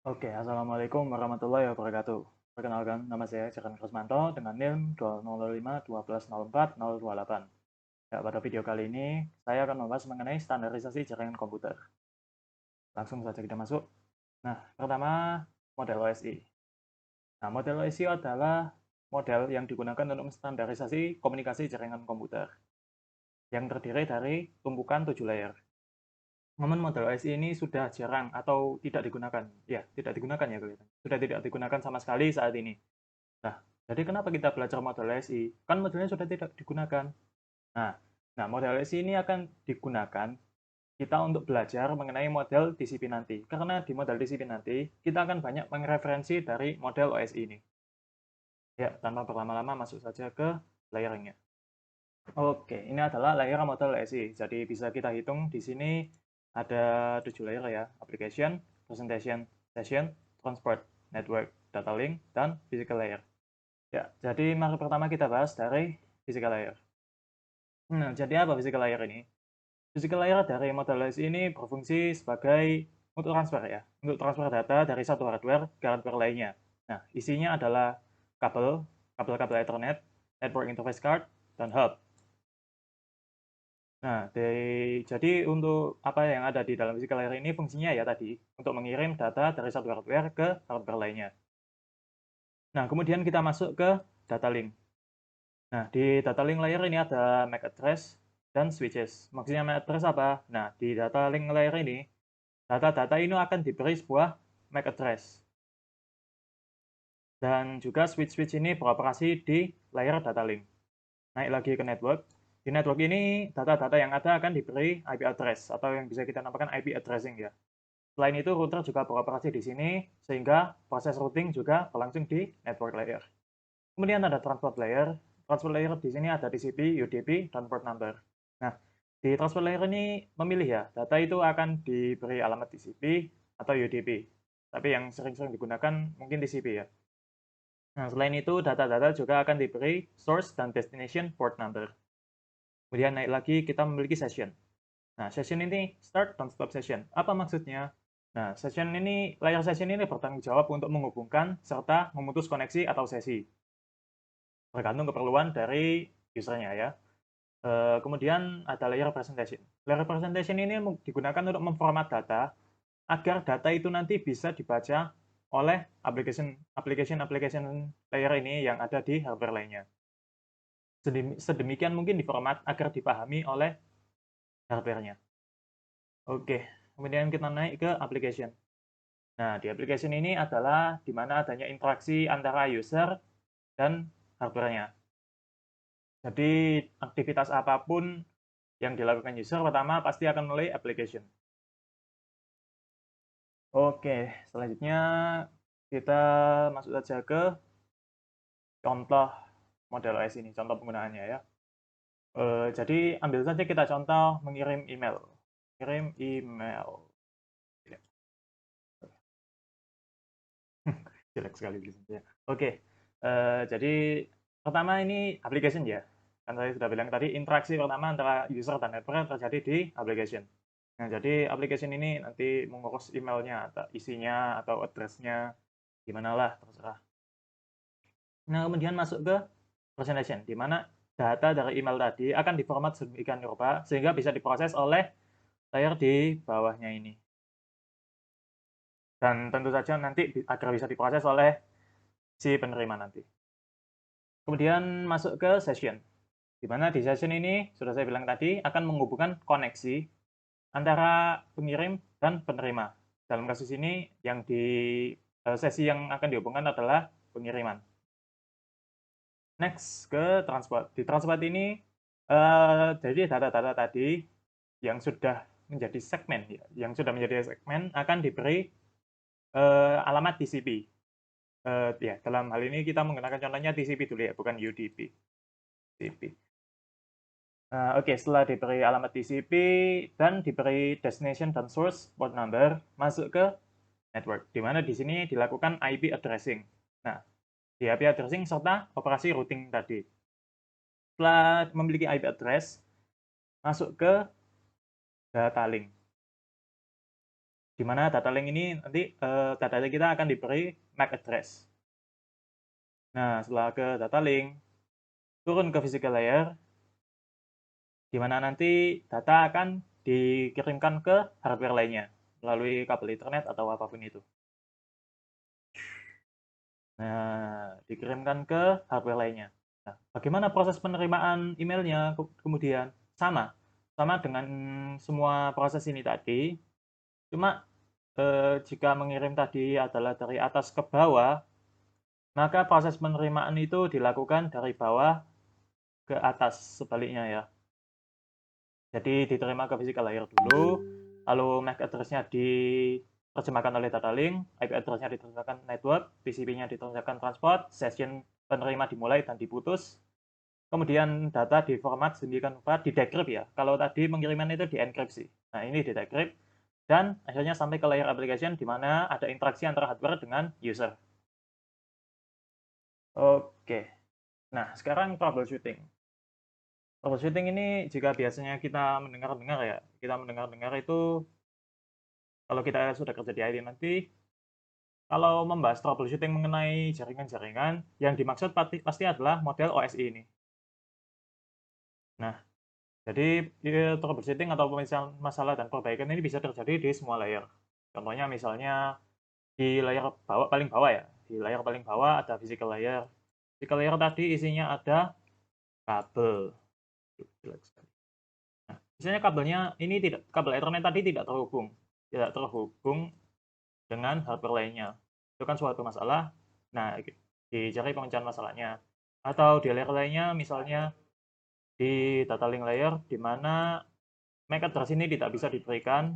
Oke, Assalamualaikum warahmatullahi wabarakatuh. Perkenalkan, nama saya Jeren Krismanto dengan NIM 2005 1204 028. Ya, pada video kali ini, saya akan membahas mengenai standarisasi jaringan komputer. Langsung saja kita masuk. Nah, pertama, model OSI. Nah, model OSI adalah model yang digunakan untuk menstandarisasi komunikasi jaringan komputer, yang terdiri dari tumpukan 7 layer. Namun model OSI ini sudah jarang atau tidak digunakan. Ya, tidak digunakan ya kelihatan. Sudah tidak digunakan sama sekali saat ini. Nah, jadi kenapa kita belajar model SI? Kan modelnya sudah tidak digunakan. Nah, model SI ini akan digunakan kita untuk belajar mengenai model TCP nanti. Karena di model TCP nanti, kita akan banyak mengreferensi dari model OSI ini. Ya, tanpa berlama-lama masuk saja ke layering-nya. Oke, ini adalah layer model SI. Jadi bisa kita hitung di sini ada 7 layer ya. Application, Presentation, Session, Transport, Network, Data Link, dan Physical Layer. Ya, jadi mari pertama kita bahas dari physical layer. Nah, jadi apa physical layer ini? Physical layer dari model OS ini berfungsi sebagai untuk transfer ya, untuk transfer data dari satu hardware ke hardware lainnya. Nah, isinya adalah kabel, kabel-kabel Ethernet, network interface card, dan hub. Nah, jadi untuk apa yang ada di dalam physical layer ini fungsinya ya tadi, untuk mengirim data dari satu hardware ke hardware lainnya. Nah, kemudian kita masuk ke data link. Nah, di data link layer ini ada MAC address dan switches. Maksudnya MAC address apa? Nah, di data link layer ini, data-data ini akan diberi sebuah MAC address. Dan juga switch-switch ini beroperasi di layer data link. Naik lagi ke network. Di network ini, data-data yang ada akan diberi IP address, atau yang bisa kita namakan IP addressing ya. Selain itu, router juga beroperasi di sini, sehingga proses routing juga berlangsung di network layer. Kemudian ada transport layer. Transport layer di sini ada TCP, UDP, dan port number. Nah, di transport layer ini memilih ya, data itu akan diberi alamat TCP atau UDP. Tapi yang sering-sering digunakan mungkin TCP ya. Nah, selain itu, data-data juga akan diberi source dan destination port number. Kemudian naik lagi, kita memiliki session. Nah, session ini start dan stop session. Apa maksudnya? Nah, layer session ini bertanggung jawab untuk menghubungkan serta memutus koneksi atau sesi. Tergantung keperluan dari usernya ya. Kemudian ada layer presentation. Layer presentation ini digunakan untuk memformat data agar data itu nanti bisa dibaca oleh application layer ini yang ada di hardware lainnya. Sedemikian mungkin diformat agar dipahami oleh hardware-nya. Oke, kemudian kita naik ke application. Nah, di application ini adalah di mana adanya interaksi antara user dan hardware-nya. Jadi, aktivitas apapun yang dilakukan user pertama pasti akan melalui application. Oke, selanjutnya kita masuk saja ke contoh model OS ini, contoh penggunaannya ya. Jadi ambil saja kita contoh mengirim email. Kirim email. Jelek sekali tulisannya. Oke, jadi pertama ini application ya. Kan saya sudah bilang tadi interaksi pertama antara user dan network terjadi di application. Nah, jadi application ini nanti mengurus emailnya, atau isinya, atau address-nya, gimana lah, terserah. Nah, kemudian masuk ke presentation, di mana data dari email tadi akan diformat sedemikian rupa sehingga bisa diproses oleh layer di bawahnya ini. Dan tentu saja nanti agar bisa diproses oleh si penerima nanti. Kemudian masuk ke session, di mana di session ini, sudah saya bilang tadi, akan menghubungkan koneksi antara pengirim dan penerima. Dalam kasus ini, sesi yang akan dihubungkan adalah pengiriman. Next ke transport. Di transport ini, jadi data-data tadi yang sudah menjadi segmen, ya, yang sudah menjadi segmen akan diberi alamat TCP. Ya, dalam hal ini kita menggunakan contohnya TCP dulu ya, bukan UDP. TCP. Oke, setelah diberi alamat TCP dan diberi destination dan source port number, masuk ke network, di mana di sini dilakukan IP addressing. Nah, di IP addressing serta operasi routing tadi. Setelah memiliki IP address, masuk ke data link. di mana data link ini nanti data kita akan diberi MAC address. Nah, setelah ke data link, turun ke physical layer, di mana nanti data akan dikirimkan ke hardware lainnya melalui kabel Ethernet atau apapun itu. Nah, dikirimkan ke hardware lainnya. Nah, bagaimana proses penerimaan emailnya kemudian? Sama dengan semua proses ini tadi, cuma jika mengirim tadi adalah dari atas ke bawah, maka proses penerimaan itu dilakukan dari bawah ke atas sebaliknya ya. Jadi diterima ke physical layer dulu, lalu MAC address-nya diterjemahkan oleh data link, IP address-nya diterjemahkan network, TCP-nya diterjemahkan transport, session penerima dimulai dan diputus, kemudian data diformat sedemikian rupa, di-decrypt ya. Kalau tadi pengiriman itu di-enkripsi. Nah, ini di-decrypt, dan akhirnya sampai ke layer application di mana ada interaksi antara hardware dengan user. Oke, nah sekarang troubleshooting. Troubleshooting ini jika biasanya kita mendengar-dengar ya, kita mendengar-dengar itu kalau kita sudah kerja di IT nanti, kalau membahas troubleshooting mengenai jaringan-jaringan, yang dimaksud pasti adalah model OSI ini. Nah, jadi troubleshooting atau pemeriksaan masalah dan perbaikan ini bisa terjadi di semua layer. Contohnya misalnya di layer bawah, paling bawah ya, di layer paling bawah ada physical layer. Physical layer tadi isinya ada kabel. Nah, misalnya kabelnya ini kabel Ethernet tadi tidak terhubung dengan hardware lainnya. Itu kan suatu masalah. Nah, dicari pemecahan masalahnya. Atau di layer lainnya, misalnya di data link layer, di mana MAC address ini tidak bisa diberikan,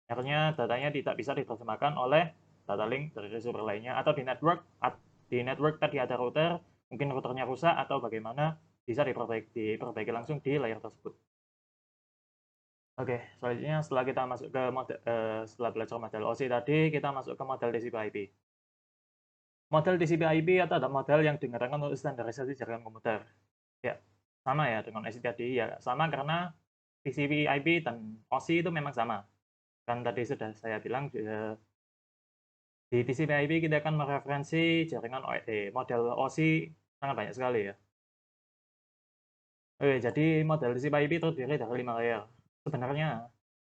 akhirnya datanya tidak bisa diterjemahkan oleh data link dari receiver lainnya. Atau di network tadi ada router, mungkin routernya rusak atau bagaimana, bisa diperbaiki langsung di layer tersebut. Oke, selanjutnya setelah kita masuk ke setelah belajar model OSI tadi, kita masuk ke model TCP/IP. Model TCP/IP itu adalah model yang digunakan untuk standarisasi jaringan komputer. Ya, sama ya dengan OSI tadi. Ya, sama karena TCP/IP dan OSI itu memang sama. Kan tadi sudah saya bilang di TCP/IP kita akan mereferensi jaringan model OSI sangat banyak sekali ya. Oke, jadi model TCP/IP terdiri dari 5 layer. Sebenarnya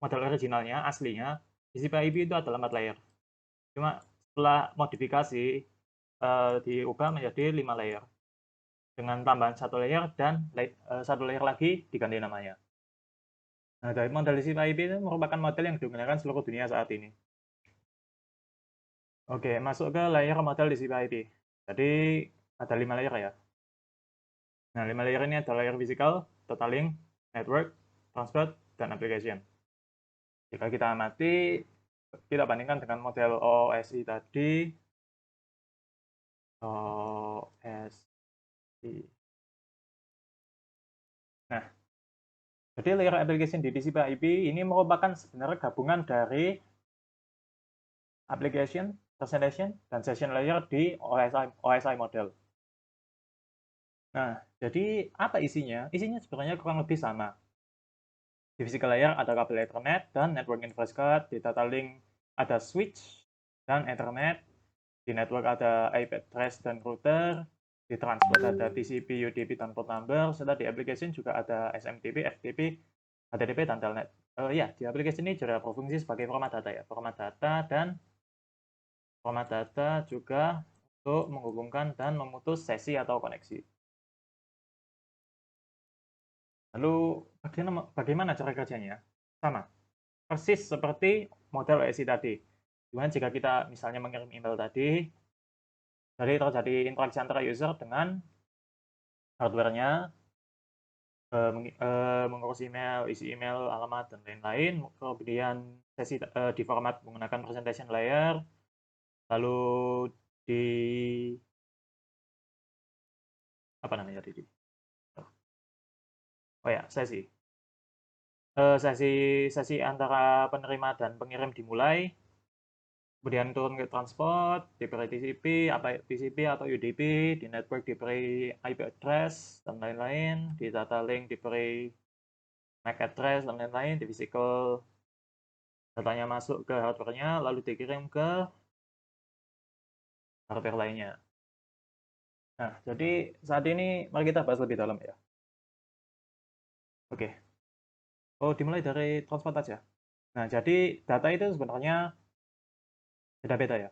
model originalnya, aslinya, TCP/IP itu adalah 4 layer. Cuma setelah modifikasi diubah menjadi 5 layer dengan tambahan satu layer dan satu layer lagi diganti namanya. Nah, dari model TCP/IP itu merupakan model yang digunakan seluruh dunia saat ini. Oke, masuk ke layer model TCP/IP. Jadi ada 5 layer ya. Nah, 5 layer ini ada layer physical, data link, network, transport, dan application. Jika kita amati, kita bandingkan dengan model OSI tadi, OSI. Nah, jadi layer application di TCP/IP ini merupakan sebenarnya gabungan dari application, presentation, dan session layer di OSI model. Nah, jadi apa isinya? Isinya sebenarnya kurang lebih sama. Di physical layer ada kabel Ethernet dan network interface card, di data link ada switch dan Ethernet, di network ada IP address dan router, di transport ada TCP, UDP, dan port number, serta di application juga ada SMTP, FTP, HTTP, dan telnet. Ya, di application ini juga berfungsi sebagai format data ya, format data juga untuk menghubungkan dan memutus sesi atau koneksi. Lalu bagaimana cara kerjanya? Sama, persis seperti model OSI tadi. Cuman jika kita misalnya mengirim email tadi, jadi terjadi interaksi antara user dengan hardware-nya, mengurus email, isi email, alamat, dan lain-lain. Kemudian sesi diformat menggunakan presentation layer, lalu di apa namanya tadi? Oh ya, sesi antara penerima dan pengirim dimulai, kemudian turun ke transport, diberi TCP atau UDP, di network diberi IP address, dan lain-lain, di data link diberi MAC address, dan lain-lain, di physical Datanya masuk ke hardware-nya, lalu dikirim ke hardware lainnya. Nah, jadi saat ini mari kita bahas lebih dalam ya. Oke. Oh, dimulai dari transport aja. Nah, jadi data itu sebenarnya beda-beda ya.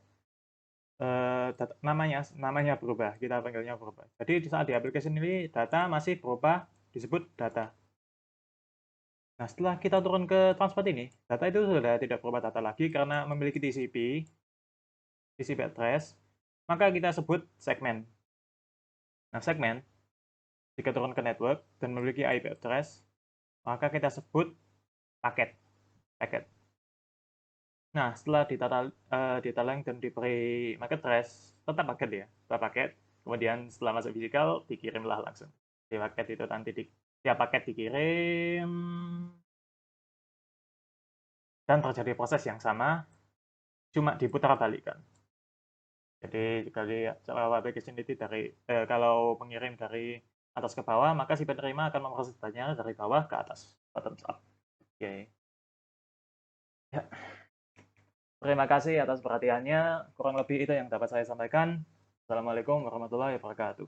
Namanya berubah, kita panggilnya berubah. Jadi di saat di aplikasi ini data masih berubah disebut data. Nah, setelah kita turun ke transport ini, data itu sudah tidak berubah data lagi karena memiliki TCP address, maka kita sebut segmen. Nah, segmen jika turun ke network dan memiliki IP address, maka kita sebut paket. Paket. Nah, setelah ditalang dan diberi MAC address, tetap paket ya, tetap paket. Kemudian setelah masuk physical, dikirimlah langsung. Di paket itu nanti tiap paket dikirim dan terjadi proses yang sama, cuma diputar balikan. Jadi kalau aplikasi ini kalau mengirim dari atas ke bawah, maka si penerima akan memproses datanya dari bawah ke atas, bottom up. Oke. Ya, terima kasih atas perhatiannya. Kurang lebih itu yang dapat saya sampaikan. Assalamualaikum warahmatullahi wabarakatuh.